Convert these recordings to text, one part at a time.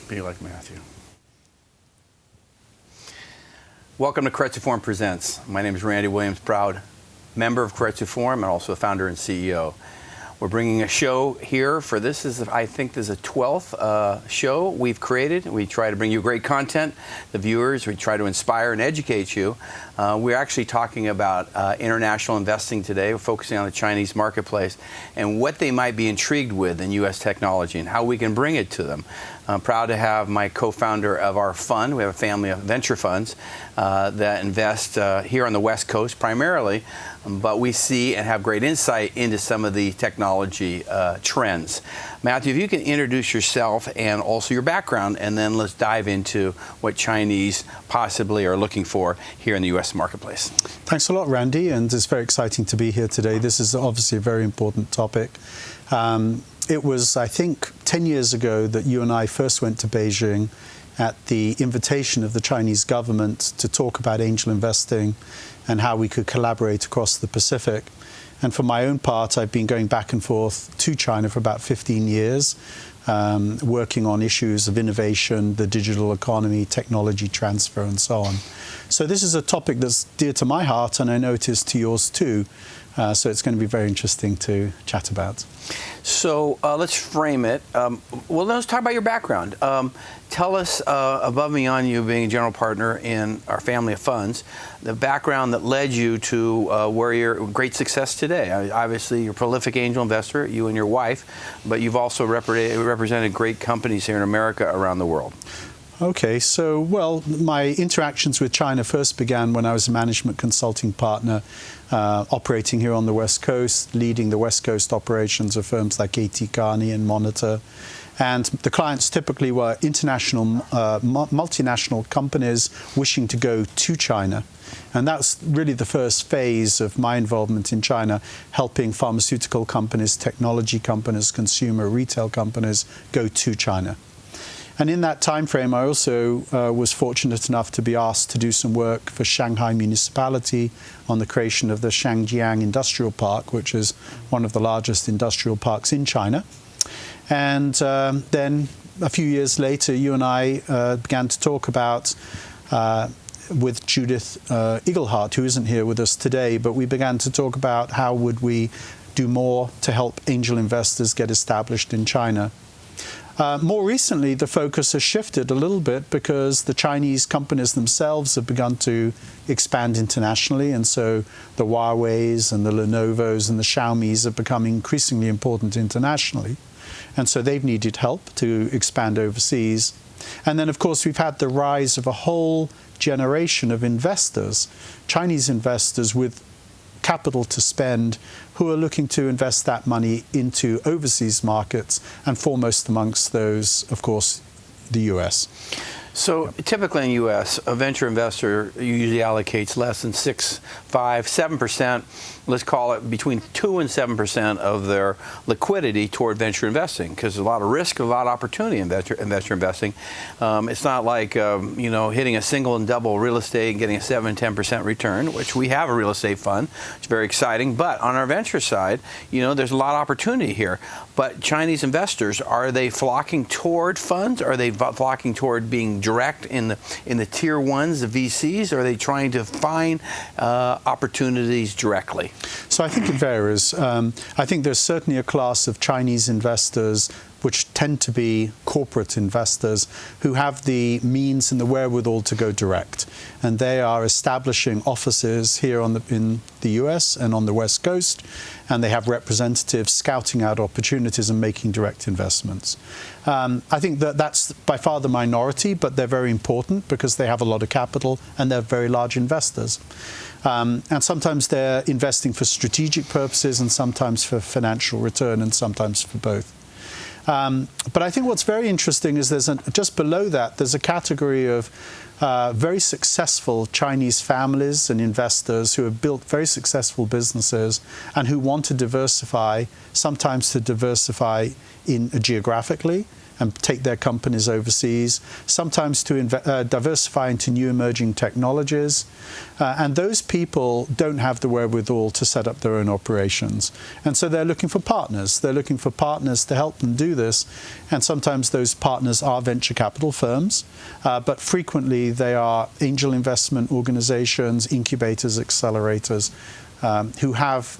Be like Matthew. Welcome to Keiretsu Forum Presents. My name is Randy Williams, proud member of Keiretsu Forum and also a founder and CEO. We're bringing a show here for this is, I think this is a 12th show we've created. We try to bring you great content, the viewers. We try to inspire and educate you. We're actually talking about international investing today. We're focusing on the Chinese marketplace and what they might be intrigued with in U.S. technology and how we can bring it to them. I'm proud to have my co-founder of our fund. We have a family of venture funds that invest here on the West Coast primarily, but we see and have great insight into some of the technology trends. Matthew, if you can introduce yourself and also your background, and then let's dive into what Chinese possibly are looking for here in the U.S. marketplace. Thanks a lot, Randy, and it's very exciting to be here today. This is obviously a very important topic. It was, I think, 10 years ago that you and I first went to Beijing at the invitation of the Chinese government to talk about angel investing and how we could collaborate across the Pacific. And for my own part, I've been going back and forth to China for about 15 years, working on issues of innovation, the digital economy, technology transfer, and so on. So this is a topic that's dear to my heart, and I know it is to yours too. So it's going to be very interesting to chat about. So let's frame it. Well, let's talk about your background. Tell us, above and beyond you being a general partner in our family of funds, the background that led you to where you're great success today. Obviously, you're a prolific angel investor, you and your wife, but you've also represented great companies here in America around the world. Okay, so, well, my interactions with China first began when I was a management consulting partner operating here on the West Coast, leading the West Coast operations of firms like A.T. Kearney and Monitor. And the clients typically were international, multinational companies wishing to go to China. And that's really the first phase of my involvement in China, helping pharmaceutical companies, technology companies, consumer retail companies go to China. And in that time frame, I also was fortunate enough to be asked to do some work for Shanghai Municipality on the creation of the Shangjiang Industrial Park, which is one of the largest industrial parks in China. And then a few years later, you and I began to talk about, with Judith Eaglehart, who isn't here with us today, but we began to talk about how would we do more to help angel investors get established in China. More recently, the focus has shifted a little bit because the Chinese companies themselves have begun to expand internationally, and so the Huaweis and the Lenovos and the Xiaomis are becoming increasingly important internationally. And so they've needed help to expand overseas. And then, of course, we've had the rise of a whole generation of investors, Chinese investors with capital to spend, who are looking to invest that money into overseas markets, and foremost amongst those, of course, the U.S. So typically in the U.S., a venture investor usually allocates less than 6, 5, 7%, let's call it between 2 and 7% of their liquidity toward venture investing, because there's a lot of risk, a lot of opportunity in venture investing. It's not like you know, hitting a single and double real estate and getting a 7, 10% return, which we have a real estate fund. It's very exciting. But on our venture side, you know, there's a lot of opportunity here. But Chinese investors, are they flocking toward funds? Are they flocking toward being direct in the tier ones, the VCs? Or are they trying to find opportunities directly? So I think it varies. I think there's certainly a class of Chinese investors which tend to be corporate investors who have the means and the wherewithal to go direct. And they are establishing offices here in the US and on the West Coast, and they have representatives scouting out opportunities and making direct investments. I think that's by far the minority, but they're very important because they have a lot of capital and they're very large investors. And sometimes they're investing for strategic purposes, and sometimes for financial return, and sometimes for both. But I think what's very interesting is just below that, there's a category of very successful Chinese families and investors who have built very successful businesses and who want to diversify, sometimes to diversify geographically, and take their companies overseas, sometimes to diversify into new emerging technologies. And those people don't have the wherewithal to set up their own operations. And so they're looking for partners. They're looking for partners to help them do this. And sometimes those partners are venture capital firms, but frequently they are angel investment organizations, incubators, accelerators, who have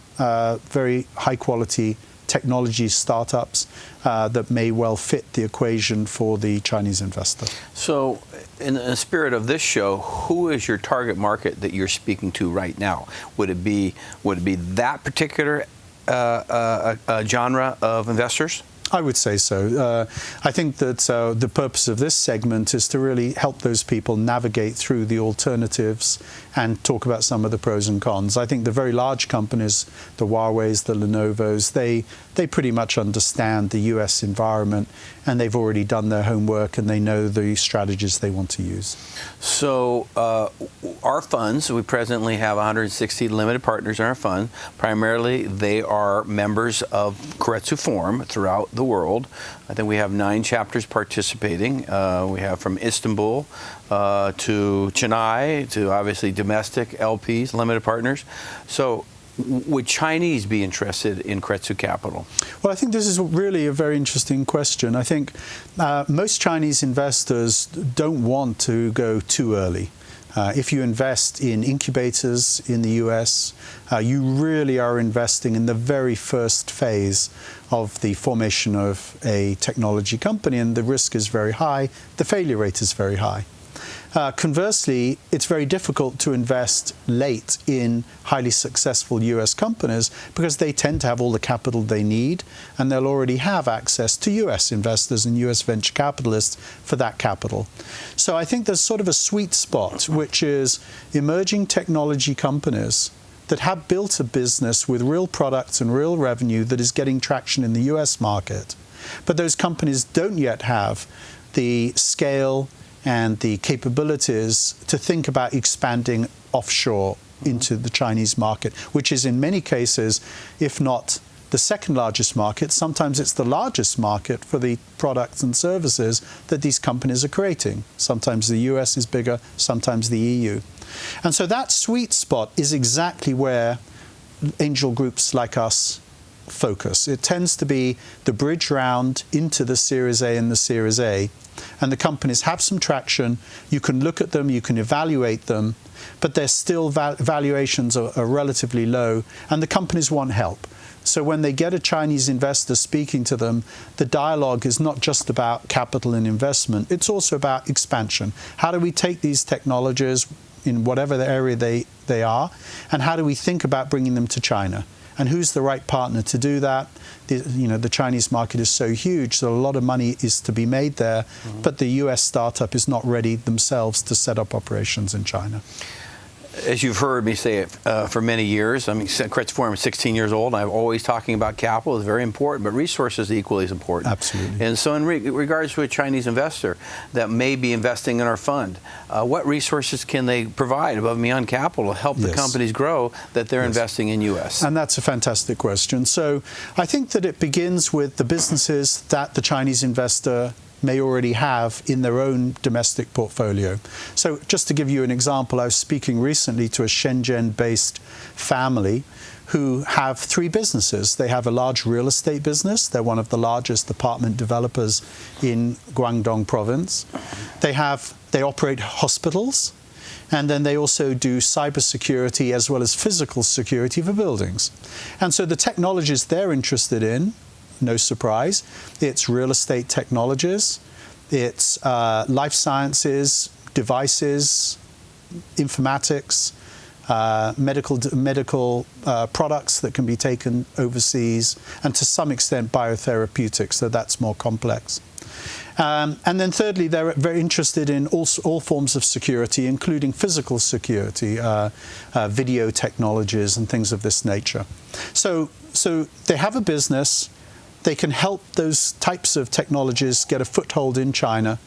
very high quality technology startups that may well fit the equation for the Chinese investor. So, in the spirit of this show, who is your target market that you're speaking to right now? Would it be that particular genre of investors? I would say so. I think that the purpose of this segment is to really help those people navigate through the alternatives and talk about some of the pros and cons. I think the very large companies, the Huaweis, the Lenovos, they pretty much understand the US environment, and they've already done their homework and they know the strategies they want to use. So our funds, we presently have 160 limited partners in our fund. Primarily, they are members of Keiretsu Forum throughout the world. I think we have 9 chapters participating. We have from Istanbul to Chennai to obviously domestic LPs, limited partners. So would Chinese be interested in Keiretsu Capital? Well, I think this is really a very interesting question. I think most Chinese investors don't want to go too early. If you invest in incubators in the US, you really are investing in the very first phase of the formation of a technology company, and the risk is very high, the failure rate is very high. Conversely, it's very difficult to invest late in highly successful US companies because they tend to have all the capital they need, and they'll already have access to US investors and US venture capitalists for that capital. So I think there's sort of a sweet spot, which is emerging technology companies that have built a business with real products and real revenue that is getting traction in the US market. But those companies don't yet have the scale and the capabilities to think about expanding offshore into the Chinese market, which is in many cases, if not the second largest market, sometimes it's the largest market for the products and services that these companies are creating. Sometimes the US is bigger, sometimes the EU. And so that sweet spot is exactly where angel groups like us focus. It tends to be the bridge round into the Series A and the Series A. And the companies have some traction. You can look at them, you can evaluate them, but their still valuations are relatively low, and the companies want help. So when they get a Chinese investor speaking to them, the dialogue is not just about capital and investment, it's also about expansion. How do we take these technologies in whatever the area they are, and how do we think about bringing them to China? And who's the right partner to do that? The Chinese market is so huge, so a lot of money is to be made there, but the US startup is not ready themselves to set up operations in China. As you've heard me say it for many years, I mean, Keiretsu Forum is 16 years old, and I'm always talking about capital is very important, but resources equally as important. Absolutely. And so in regards to a Chinese investor that may be investing in our fund, what resources can they provide above and beyond capital to help the companies grow that they're investing in U.S.? And that's a fantastic question. So I think that it begins with the businesses that the Chinese investor may already have in their own domestic portfolio. So just to give you an example, I was speaking recently to a Shenzhen-based family who have 3 businesses. They have a large real estate business. They're one of the largest apartment developers in Guangdong province. They operate hospitals, and then they also do cybersecurity as well as physical security for buildings. And so the technologies they're interested in, no surprise, it's real estate technologies, it's life sciences, devices, informatics, medical products that can be taken overseas, and to some extent biotherapeutics, so that's more complex. And then thirdly, they're very interested in all forms of security, including physical security, video technologies and things of this nature. So they have a business. They can help those types of technologies get a foothold in China.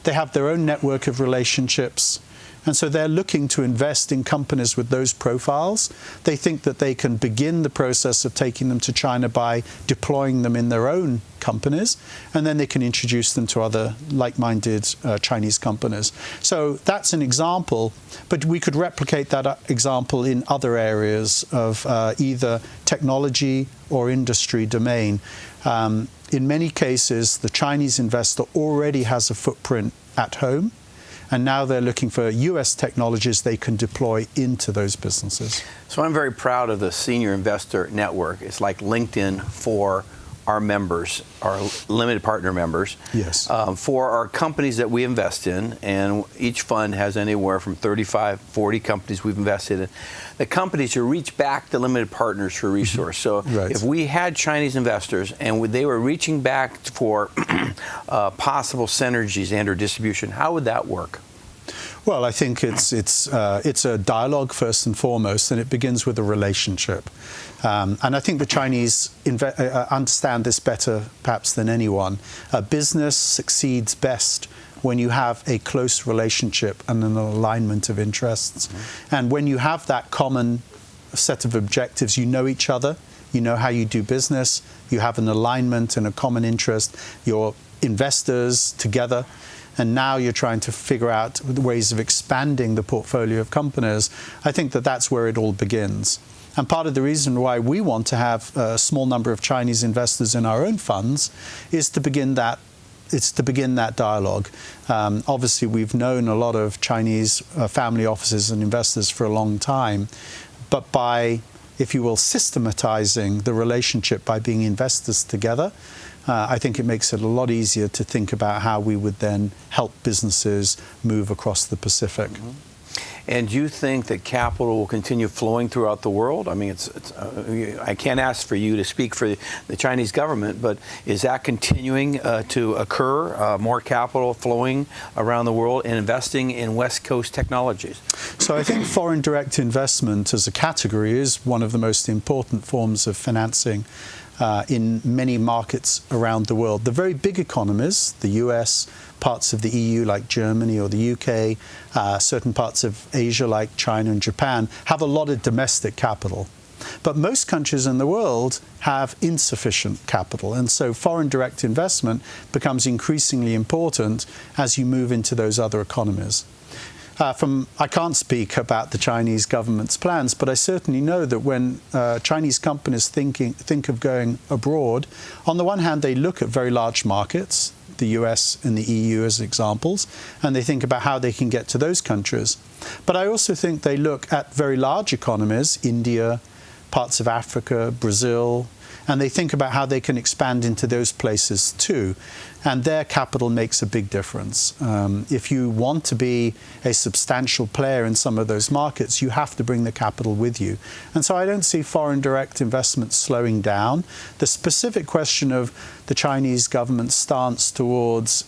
They have their own network of relationships, And so they're looking to invest in companies with those profiles. They think that they can begin the process of taking them to China by deploying them in their own companies, and then they can introduce them to other like-minded Chinese companies. So that's an example, but we could replicate that example in other areas of either technology or industry domain. In many cases, the Chinese investor already has a footprint at home, and now they're looking for U.S. technologies they can deploy into those businesses. So I'm very proud of the Senior Investor Network. It's like LinkedIn for our members, our limited partner members, yes, for our companies that we invest in, and each fund has anywhere from 35, 40 companies we've invested in. The companies who reach back to limited partners for resource. So right. If we had Chinese investors and they were reaching back for possible synergies and or distribution, how would that work? Well, I think it's a dialogue first and foremost, and it begins with a relationship. And I think the Chinese understand this better perhaps than anyone. A business succeeds best when you have a close relationship and an alignment of interests. Mm-hmm. And when you have that common set of objectives, you know each other, you know how you do business, you have an alignment and a common interest, you're investors together, and now you're trying to figure out ways of expanding the portfolio of companies. I think that that's where it all begins. And part of the reason why we want to have a small number of Chinese investors in our own funds is to begin that. It's to begin that dialogue. Obviously, we've known a lot of Chinese family offices and investors for a long time, but by, if you will, systematizing the relationship by being investors together, I think it makes it a lot easier to think about how we would then help businesses move across the Pacific. Mm-hmm. And do you think that capital will continue flowing throughout the world? I mean, I can't ask for you to speak for the Chinese government, but is that continuing to occur, more capital flowing around the world and investing in West Coast technologies? So I think foreign direct investment as a category is one of the most important forms of financing in many markets around the world. The very big economies, the US, parts of the EU like Germany or the UK, certain parts of Asia like China and Japan, have a lot of domestic capital. But most countries in the world have insufficient capital, and so foreign direct investment becomes increasingly important as you move into those other economies. I can't speak about the Chinese government's plans, but I certainly know that when Chinese companies think of going abroad, on the one hand, they look at very large markets, the US and the EU as examples, and they think about how they can get to those countries. But I also think they look at very large economies, India, parts of Africa, Brazil, and they think about how they can expand into those places too. And their capital makes a big difference. If you want to be a substantial player in some of those markets, you have to bring the capital with you. And so I don't see foreign direct investment slowing down. The specific question of the Chinese government's stance towards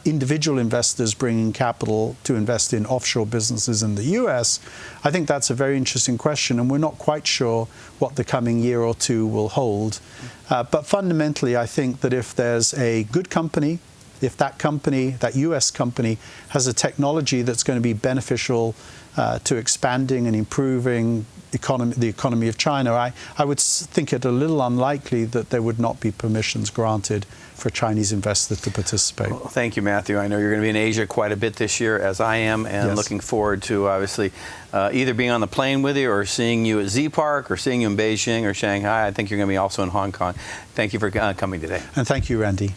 individual investors bringing capital to invest in offshore businesses in the US, I think that's a very interesting question, and we're not quite sure what the coming year or two will hold. But fundamentally, I think that if there's a good company, if that company, that US company, has a technology that's going to be beneficial to expanding and improving the economy of China, I would think it a little unlikely that there would not be permissions granted for a Chinese investor to participate. Well, thank you, Matthew. I know you're going to be in Asia quite a bit this year, as I am, and yes, looking forward to obviously either being on the plane with you or seeing you at Z Park or seeing you in Beijing or Shanghai. I think you're going to be also in Hong Kong. Thank you for coming today. And thank you, Randy.